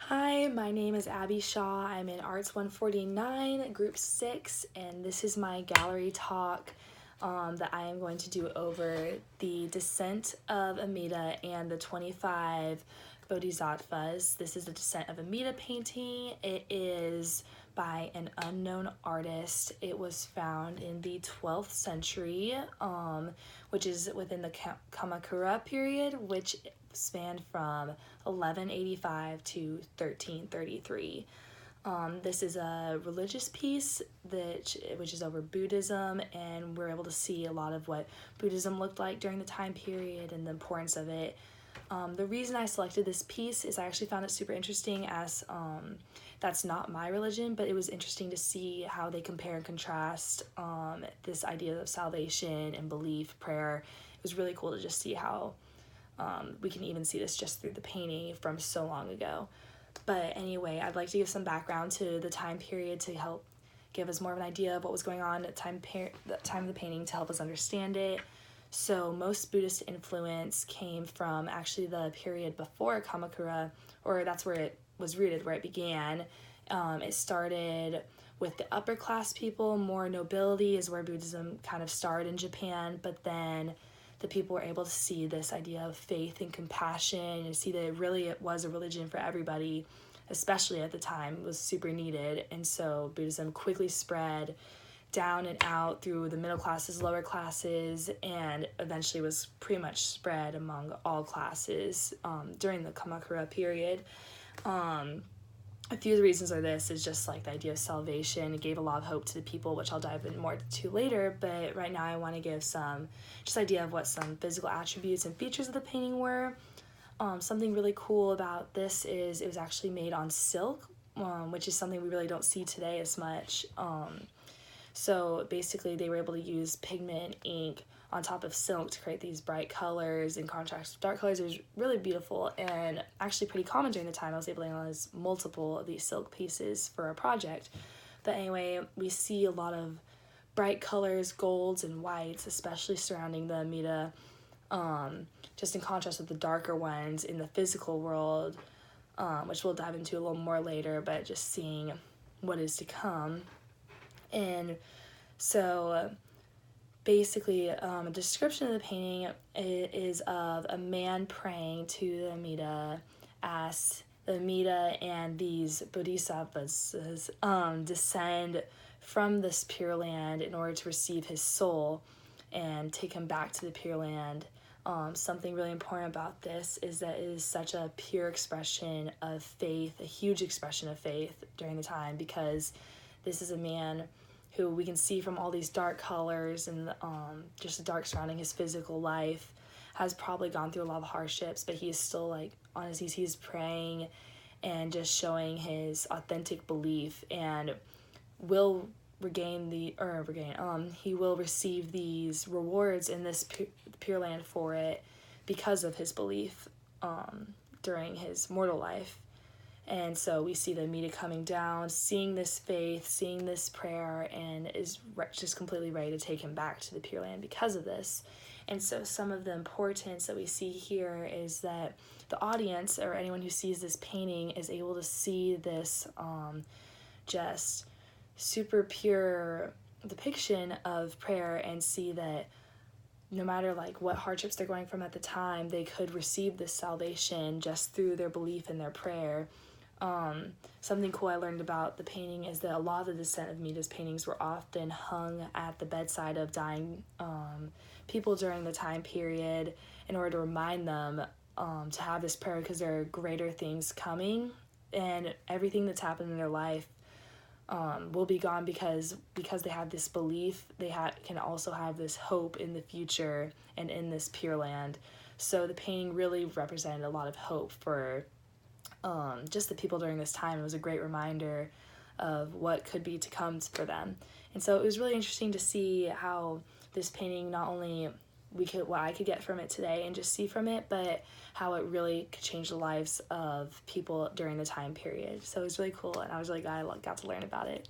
Hi, my name is Abby Shaw. I'm in Arts 149, Group 6, and this is my gallery talk that I am going to do over the Descent of Amida and the 25 Bodhisattvas. This is the Descent of Amida painting. It is by an unknown artist. It was found in the 12th century, which is within the Kamakura period, which spanned from 1185 to 1333. This is a religious piece which is over Buddhism, and we're able to see a lot of what Buddhism looked like during the time period and the importance of it. The reason I selected this piece is I actually found it super interesting as that's not my religion, but it was interesting to see how they compare and contrast this idea of salvation and belief, prayer. It was really cool to just see how we can even see this just through the painting from so long ago. But anyway, I'd like to give some background to the time period to help give us more of an idea of what was going on at the time of the painting to help us understand it. So most Buddhist influence came from actually the period before Kamakura, or that's where it was rooted, where it began. It started with the upper class people. More nobility is where Buddhism kind of started in Japan, but then the people were able to see this idea of faith and compassion and see that it was a religion for everybody, especially at the time. It was super needed. And so Buddhism quickly spread down and out through the middle classes, lower classes, and eventually was pretty much spread among all classes during the Kamakura period. A few of the reasons are this is just like the idea of salvation. It gave a lot of hope to the people, which I'll dive in more to later, but right now I want to give some just idea of what some physical attributes and features of the painting were. Something really cool about this is it was actually made on silk, which is something we really don't see today as much. So basically they were able to use pigment ink on top of silk to create these bright colors in contrast with dark colors. It was really beautiful and actually pretty common during the time. I was able to analyze multiple of these silk pieces for a project. But anyway, we see a lot of bright colors, golds and whites, especially surrounding the Amida, just in contrast with the darker ones in the physical world, which we'll dive into a little more later, but just seeing what is to come. And so basically, a description of the painting is of a man praying to the Amida as the Amida and these bodhisattvas descend from this Pure Land in order to receive his soul and take him back to the Pure Land. Something really important about this is that it is such a pure expression of faith, a huge expression of faith during the time, because this is a man who we can see from all these dark colors and just the dark surrounding his physical life, has probably gone through a lot of hardships, but he is still like on his knees, he's praying and just showing his authentic belief, and will he will receive these rewards in this Pure Land for it because of his belief during his mortal life. And so we see the Amida coming down, seeing this faith, seeing this prayer, and is just completely ready to take him back to the Pure Land because of this. And so some of the importance that we see here is that the audience, or anyone who sees this painting, is able to see this just super pure depiction of prayer and see that no matter like what hardships they're going from at the time, they could receive this salvation just through their belief in their prayer. Something cool I learned about the painting is that a lot of the Descent of Amida's paintings were often hung at the bedside of dying people during the time period in order to remind them to have this prayer, because there are greater things coming, and everything that's happened in their life will be gone because they have this belief. They can also have this hope in the future and in this Pure Land. So the painting really represented a lot of hope for just the people during this time. It was a great reminder of what could be to come for them. And so it was really interesting to see how this painting, not only what I could get from it today and just see from it, but how it really could change the lives of people during the time period. So it was really cool, and I was really glad I got to learn about it.